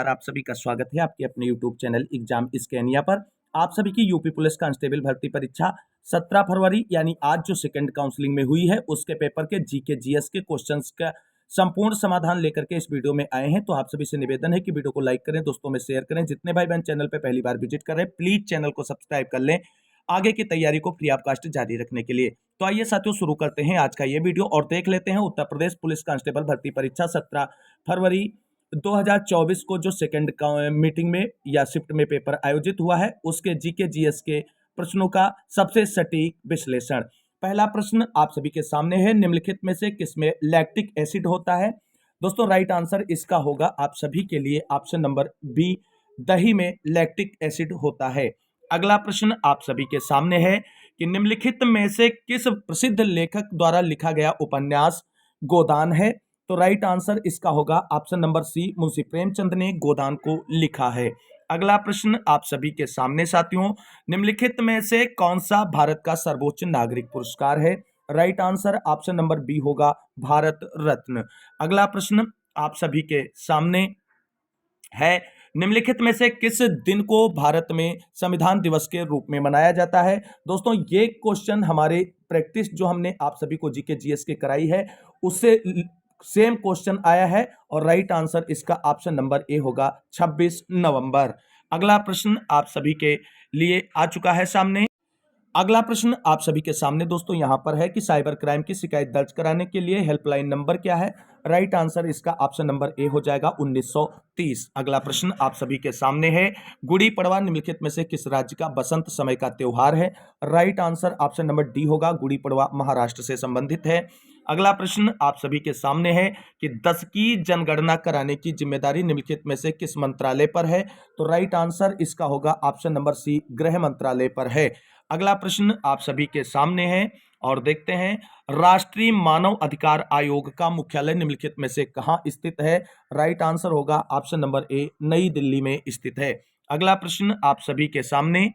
आप सभी का स्वागत है आपके अपने YouTube चैनल एग्जाम स्कैनिया पर। आप सभी की यूपी पुलिस कांस्टेबल भर्ती परीक्षा 17 फरवरी यानी आज जो सेकंड काउंसलिंग में हुई है उसके पेपर के जीके जीएस के क्वेश्चंस का संपूर्ण समाधान लेकर के इस वीडियो में आए हैं। तो आप सभी से निवेदन है कि वीडियो को लाइक करें, दोस्तों में शेयर करें। जितने भाई बहन चैनल पर पहली बार विजिट कर रहे हैं प्लीज चैनल को सब्सक्राइब कर लें आगे की तैयारी को फ्री ऑफ कास्ट जारी रखने के लिए। तो आइए साथियों शुरू करते हैं आज का ये वीडियो और देख लेते हैं उत्तर प्रदेश पुलिस कांस्टेबल भर्ती परीक्षा 17 फरवरी 2024 को जो सेकंड मीटिंग में या शिफ्ट में पेपर आयोजित हुआ है उसके जीके जीएस के प्रश्नों का सबसे सटीक विश्लेषण। पहला प्रश्न आप सभी के सामने है, निम्नलिखित में से किसमें लैक्टिक एसिड होता है? दोस्तों राइट आंसर इसका होगा आप सभी के लिए ऑप्शन नंबर बी, दही में लैक्टिक एसिड होता है। अगला प्रश्न आप सभी के सामने है कि निम्नलिखित में से किस प्रसिद्ध लेखक द्वारा लिखा गया उपन्यास गोदान है? तो राइट आंसर इसका होगा option number C, Munshi Premchand ने गोदान को लिखा है। अगला प्रश्न आप सभी के सामने साथियों, निम्नलिखित में से कौन सा भारत का सर्वोच्च नागरिक पुरस्कार है? Right answer option number B होगा भारत रत्न। अगला प्रश्न आप सभी के सामने है, निम्नलिखित में से किस दिन को भारत में संविधान दिवस के रूप में मनाया जाता है? दोस्तों ये क्वेश्चन हमारे प्रैक्टिस जो हमने आप सभी को जीके जीएस के कराई है उससे सेम क्वेश्चन आया है और राइट आंसर इसका ऑप्शन नंबर ए होगा 26 नवंबर। अगला प्रश्न आप सभी के लिए आ चुका है सामने। अगला प्रश्न आप सभी के सामने दोस्तों यहां पर है कि साइबर क्राइम की शिकायत दर्ज कराने के लिए हेल्पलाइन नंबर क्या है? राइट आंसर इसका ऑप्शन नंबर ए हो जाएगा 1930। अगला प्रश्न आप सभी के सामने है, गुड़ी पड़वा निम्नलिखित में से किस राज्य का बसंत समय का त्योहार है? Right answer option number D होगा, गुड़ी पड़वा महाराष्ट्र से संबंधित है। अगला प्रश्न आप सभी के सामने है कि 10 की जनगणना कराने की जिम्मेदारी निम्नलिखित में से किस मंत्रालय पर है? तो राइट आंसर इसका होगा ऑप्शन नंबर सी, गृह मंत्रालय पर है। अगला प्रश्न आप सभी के सामने है और देखते हैं, राष्ट्रीय मानव अधिकार आयोग का मुख्यालय निम्नलिखित में से कहां स्थित है? राइट आंसर होगा ऑप्शन नंबर ए, नई दिल्ली में स्थित है। अगला प्रश्न आप सभी के सामने,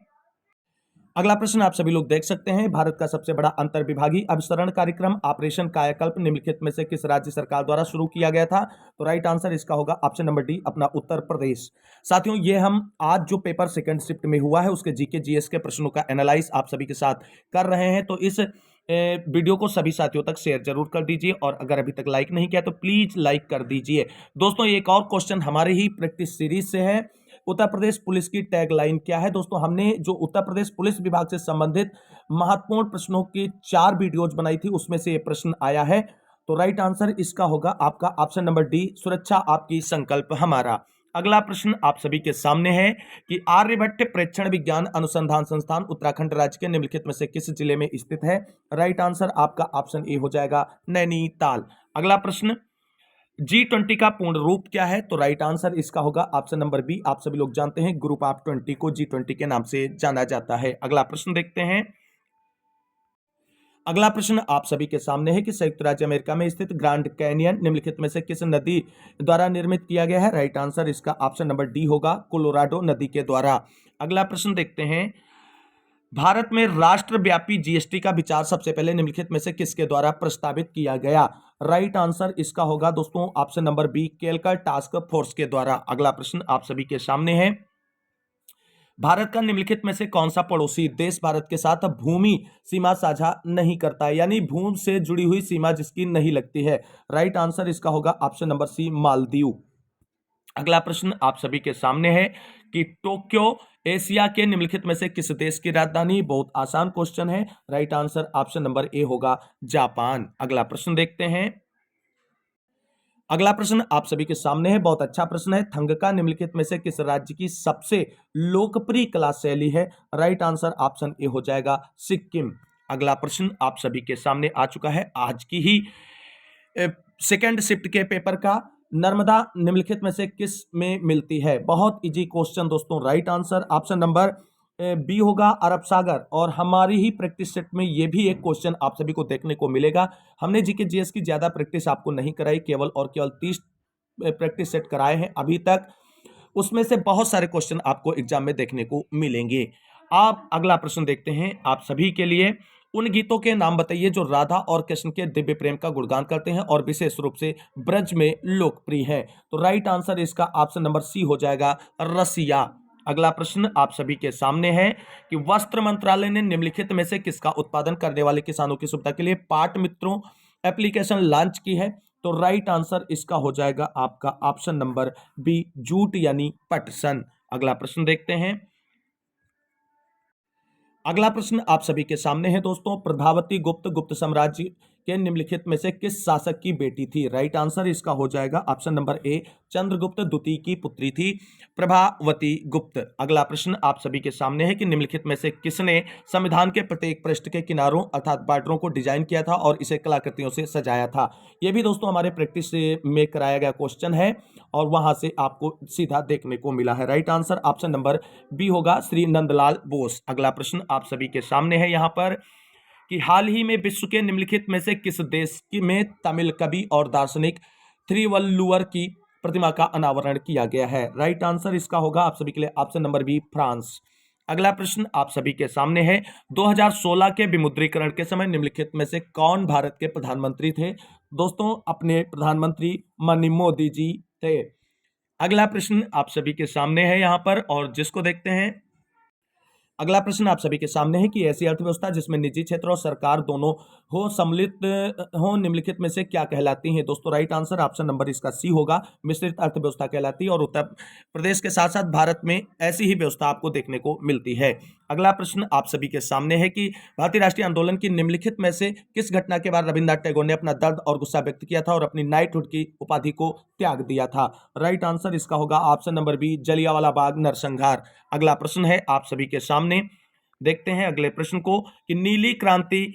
अगला प्रश्न आप सभी लोग देख सकते हैं, भारत का सबसे बड़ा अंतर्विभागीय अभिसरण कार्यक्रम ऑपरेशन कायाकल्प निम्नलिखित में से किस राज्य सरकार द्वारा शुरू किया गया था? तो राइट आंसर इसका होगा ऑप्शन नंबर डी, अपना उत्तर प्रदेश। साथियों ये हम आज जो पेपर सेकंड शिफ्ट में हुआ है उसके जीके जीएस के प्रश्नों का एनालाइज आप सभी के साथ कर रहे हैं। तो इस वीडियो को सभी साथियों तक शेयर जरूर कर दीजिए और अगर अभी तक लाइक नहीं किया तो प्लीज लाइक कर दीजिए। दोस्तों एक और क्वेश्चन हमारे ही प्रैक्टिस सीरीज से है, उत्तर प्रदेश पुलिस की टैगलाइन क्या है? दोस्तों हमने जो उत्तर प्रदेश पुलिस विभाग से संबंधित महत्वपूर्ण प्रश्नों की 4 वीडियोज बनाई थी उसमें से ये प्रश्न आया है। तो राइट आंसर इसका होगा आपका ऑप्शन नंबर डी, सुरक्षा आपकी संकल्प हमारा। अगला प्रश्न आप सभी के सामने है कि आर्यभट्ट प्रेक्षण विज्ञान अनुसंधान संस्थान उत्तराखंड राज्य के निम्नलिखित में से किस जिले में स्थित है? राइट आंसर आपका ऑप्शन ए हो जाएगा, नैनीताल। अगला प्रश्न, G20 का पूर्ण रूप क्या है? तो राइट आंसर इसका होगा ऑप्शन नंबर बी, आप सभी लोग जानते हैं ग्रुप ऑफ 20 को G20 के नाम से जाना जाता है। अगला प्रश्न देखते हैं, अगला प्रश्न आप सभी के सामने है कि संयुक्त राज्य अमेरिका में स्थित ग्रैंड कैनियन निम्नलिखित में से किस नदी द्वारा निर्मित किया गया है? राइट आंसर इसका ऑप्शन नंबर डी होगा, कोलोराडो नदी के द्वारा। अगला प्रश्न देखते हैं, भारत में राष्ट्रव्यापी जीएसटी का विचार सबसे पहले निम्नलिखित में से किसके द्वारा प्रस्तावित किया गया? राइट आंसर इसका होगा दोस्तों option number B, Kelkar task force के द्वारा। अगला प्रश्न आप सभी के सामने है, भारत का निम्नलिखित में से कौन सा पड़ोसी देश भारत के साथ भूमि सीमा साझा नहीं करता है, यानी भूमि से जुड़ी हुई सीमा जिसकी नहीं लगती है? राइट आंसर इसका होगा ऑप्शन नंबर सी, मालदीव। अगला प्रश्न आप सभी के सामने है कि टोक्यो एशिया के निम्नलिखित में से किस देश की राजधानी? बहुत आसान क्वेश्चन है, right answer option number A होगा, जापान। अगला प्रश्न देखते हैं, अगला प्रश्न आप सभी के सामने है, बहुत अच्छा प्रश्न है, थंगका निम्नलिखित में से किस राज्य की सबसे लोकप्रिय कला शैली है? राइट आंसर ऑप्शन ए हो जाएगा, सिक्किम। अगला प्रश्न आप सभी के सामने आ चुका है आज की ही सेकेंड शिफ्ट के पेपर का, नर्मदा निम्नलिखित में से किस में मिलती है? बहुत इजी क्वेश्चन दोस्तों, right answer option number B होगा, अरब सागर। और हमारी ही प्रैक्टिस सेट में ये भी एक क्वेश्चन आप सभी को देखने को मिलेगा। हमने जीके जीएस की ज्यादा प्रैक्टिस आपको नहीं कराई, केवल और केवल 30 प्रैक्टिस सेट कराए हैं अभी तक, उसमें से बहुत सारे क्वेश्चन आपको एग्जाम में देखने को मिलेंगे। आप अगला प्रश्न देखते हैं आप सभी के लिए, उन गीतों के नाम बताइए जो राधा और कृष्ण के दिव्य प्रेम का गुणगान करते हैं और विशेष रूप से ब्रज में लोकप्रिय है। तो राइट आंसर इसका ऑप्शन नंबर सी हो जाएगा, रसिया। अगला प्रश्न आप सभी के सामने है कि वस्त्र मंत्रालय ने निम्नलिखित में से किसका उत्पादन करने वाले किसानों की सुविधा के लिए पाट मित्रों एप्लीकेशन लॉन्च की है? तो राइट आंसर इसका हो जाएगा आपका ऑप्शन नंबर बी, जूट यानी पटसन। अगला प्रश्न देखते हैं। अगला प्रश्न आप सभी के सामने है दोस्तों, प्रभावती गुप्त गुप्त साम्राज्य के निम्नलिखित में से किस शासक की बेटी थी? राइट आंसर इसका हो जाएगा ऑप्शन नंबर ए, चंद्रगुप्त द्वितीय की पुत्री थी प्रभावती गुप्त। अगला प्रश्न आप सभी के सामने है कि निम्नलिखित में से किसने संविधान के प्रत्येक पृष्ठ के किनारों अर्थात बॉर्डरों को डिजाइन किया था और इसे कलाकृतियों से सजाया था? यह भी दोस्तों हमारे प्रैक्टिस में कराया गया क्वेश्चन है और वहां से आपको सीधा देखने को मिला है। Right answer option number B होगा, श्री नंदलाल बोस। अगला प्रश्न आप सभी के सामने है यहां पर कि हाल ही में विश्व के निम्नलिखित में से किस देश में तमिल कवि और दार्शनिक थिरुवल्लुवर की प्रतिमा का अनावरण किया गया है? राइट आंसर इसका होगा आप सभी के लिए ऑप्शन नंबर बी, फ्रांस। अगला प्रश्न आप सभी के सामने है, 2016 के विमुद्रीकरण के समय निम्नलिखित में से कौन भारत के प्रधानमंत्री थे? दोस्तों अपने प्रधानमंत्री माननीय मोदी जी थे। अगला प्रश्न आप सभी के सामने है यहां पर और जिसको देखते हैं। अगला प्रश्न आप सभी के सामने है कि ऐसी अर्थव्यवस्था जिसमें निजी क्षेत्र और सरकार दोनों हो सम्मिलित हो निम्नलिखित में से क्या कहलाती हैं? दोस्तों राइट आंसर ऑप्शन नंबर इसका सी होगा, मिश्रित अर्थव्यवस्था कहलाती है और उत्तर प्रदेश के साथ साथ भारत में ऐसी ही व्यवस्था आपको देखने को मिलती है। अगला प्रश्न आप सभी के सामने है कि भारतीय राष्ट्रीय आंदोलन की निम्नलिखित में से किस घटना के बाद रविन्द्रनाथ टैगोर ने अपना दर्द और गुस्सा व्यक्त किया था और अपनी नाइटहुड की उपाधि को त्याग दिया था? राइट आंसर इसका होगा option number B, Jallianwala Bagh नरसंहार। अगला प्रश्न है आप सभी के सामने, देखते हैं अगले प्रश्न को कि नीली क्रांति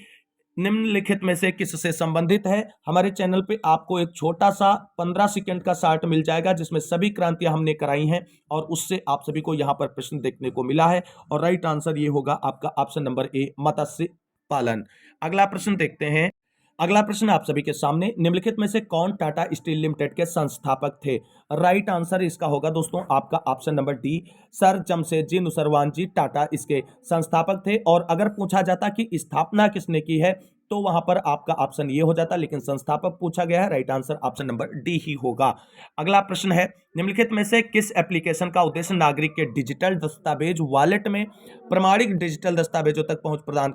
निम्नलिखित में से किससे संबंधित है? हमारे चैनल पे आपको एक छोटा सा 15 सेकंड का शार्ट मिल जाएगा जिसमें सभी क्रांतियां हमने कराई हैं और उससे आप सभी को यहां पर प्रश्न देखने को मिला है और राइट आंसर ये होगा आपका ऑप्शन नंबर ए, मत्स्य पालन। अगला प्रश्न देखते हैं। अगला प्रश्न आप सभी के सामने, निम्नलिखित में से कौन टाटा स्टील लिमिटेड के संस्थापक थे? राइट आंसर इसका होगा दोस्तों आपका option number D, Sir Jamshedji Nurjahan Tata इसके संस्थापक थे। और अगर पूछा जाता कि स्थापना किसने की है तो वहां पर आपका ऑप्शन ये हो जाता, लेकिन संस्थापक पूछा गया है, right answer option number D ही होगा। अगला प्रश्न है, निम्नलिखित में से किस एप्लीकेशन का उद्देश्य नागरिक के डिजिटल दस्तावेज वॉलेट में प्रमाणिक डिजिटल दस्तावेजों तक पहुंच प्रदान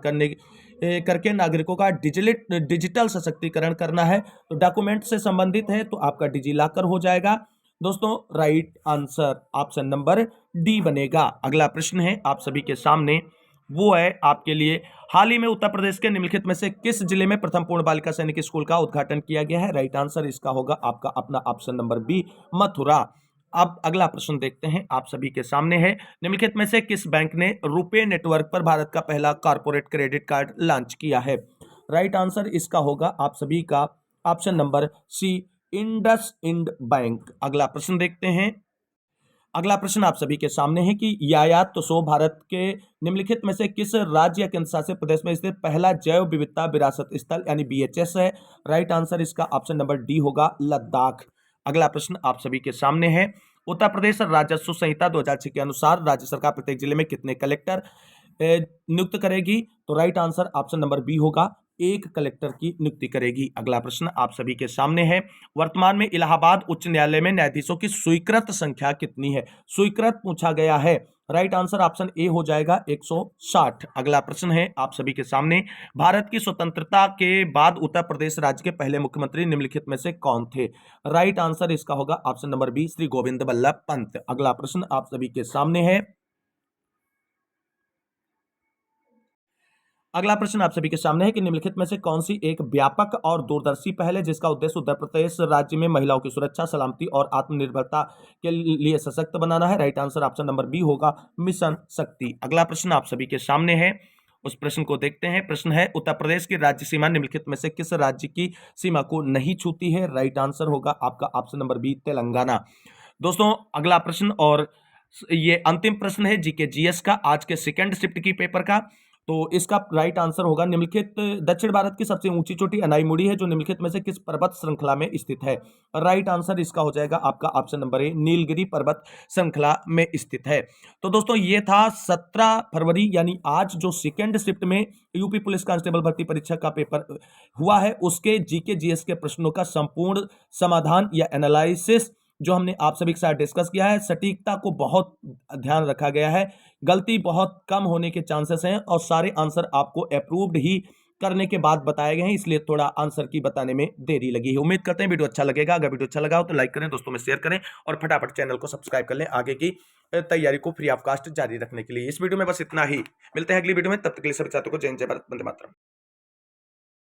करके नागरिकों का डिजिटल सशक्तिकरण करना है? तो डॉक्यूमेंट से संबंधित है तो आपका डिजिलॉकर हो जाएगा दोस्तों। Right answer option number D बनेगा। अगला प्रश्न है आप सभी के सामने, वो है आपके लिए, हाल ही में उत्तर प्रदेश के निम्नलिखित में से किस जिले में प्रथम पूर्ण बालिका सैनिक स्कूल का उद्घाटन किया गया है? राइट आंसर इसका होगा आपका अपना ऑप्शन नंबर बी, मथुरा। अब अगला प्रश्न देखते हैं आप सभी के सामने है, निम्नलिखित में से किस बैंक ने रुपे नेटवर्क पर भारत का पहला कॉर्पोरेट क्रेडिट कार्ड लॉन्च किया है? राइट आंसर इसका होगा आप सभी का option number C, IndusInd bank. अगला प्रश्न देखते हैं। अगला प्रश्न आप सभी के सामने है कि यायात त्सो भारत के निम्नलिखित में से किस राज्य या केंद्र शासित प्रदेश में स्थित पहला जैव विविधता विरासत स्थल यानी बीएचएस है? राइट आंसर इसका ऑप्शन नंबर डी होगा, लद्दाख। अगला प्रश्न आप सभी के सामने है, उत्तर प्रदेश राजस्व संहिता 2006 के अनुसार राज्य सरकार प्रत्येक जिले में कितने कलेक्टर नियुक्त करेगी? तो right answer option number B होगा, एक कलेक्टर की नियुक्ति करेगी। अगला प्रश्न आप सभी के सामने है, वर्तमान में इलाहाबाद उच्च न्यायालय में न्यायाधीशों की स्वीकृत संख्या कितनी है? स्वीकृत पूछा गया है, राइट आंसर ऑप्शन ए हो जाएगा 160। अगला प्रश्न है आप सभी के सामने, भारत की स्वतंत्रता के बाद उत्तर प्रदेश राज्य के पहले मुख्यमंत्री निम्नलिखित में से कौन थे? राइट आंसर इसका होगा option number B, Shri Govind Ballabh Pant. अगला प्रश्न आप सभी के सामने है, अगला प्रश्न आप सभी के सामने है कि निम्नलिखित में से कौन सी एक व्यापक और दूरदर्शी पहल है जिसका उद्देश्य उत्तर प्रदेश राज्य में महिलाओं की सुरक्षा, सलामती और आत्मनिर्भरता के लिए सशक्त बनाना है? Right answer option number B होगा, मिशन शक्ति। अगला प्रश्न आप सभी के सामने है, उस प्रश्न को देखते हैं। प्रश्न है, उत्तर प्रदेश की राज्य सीमा निम्नलिखित में से किस राज्य की सीमा को नहीं छूती है? राइट आंसर होगा आपका ऑप्शन नंबर बी, तेलंगाना। दोस्तों अगला प्रश्न और ये अंतिम प्रश्न है जीके जीएस का आज के सेकंड शिफ्ट की पेपर का, तो इसका राइट आंसर होगा निम्नलिखित दक्षिण भारत की सबसे ऊंची चोटी अनाईमुड़ी है जो निम्नलिखित में से किस पर्वत श्रृंखला में स्थित है। राइट आंसर इसका हो जाएगा आपका ऑप्शन नंबर ए, नीलगिरी पर्वत श्रृंखला में स्थित है। तो दोस्तों ये था 17 फरवरी यानी आज जो सेकेंड शिफ्ट में यूपी पुलिस कांस्टेबल भर्ती परीक्षा का पेपर हुआ है उसके जीके जीएस के प्रश्नों का संपूर्ण समाधान या एनालिसिस जो हमने आप सभी के साथ डिस्कस किया है। सटीकता को बहुत ध्यान रखा गया है, गलती बहुत कम होने के चांसेस हैं और सारे आंसर आपको अप्रूव्ड ही करने के बाद बताए गए हैं, इसलिए थोड़ा आंसर की बताने में देरी लगी है। उम्मीद करते हैं वीडियो अच्छा लगेगा। अगर वीडियो अच्छा लगा हो तो लाइक करें, दोस्तों में शेयर करें और फटाफट चैनल को सब्सक्राइब कर लें आगे की तैयारी को फ्री ऑफ कास्ट जारी रखने के लिए। इस वीडियो में बस इतना ही, मिलते हैं अगली वीडियो में, तब तक के लिए सभी छात्रों को जय हिंद, जय भारत, वंदे मातरम।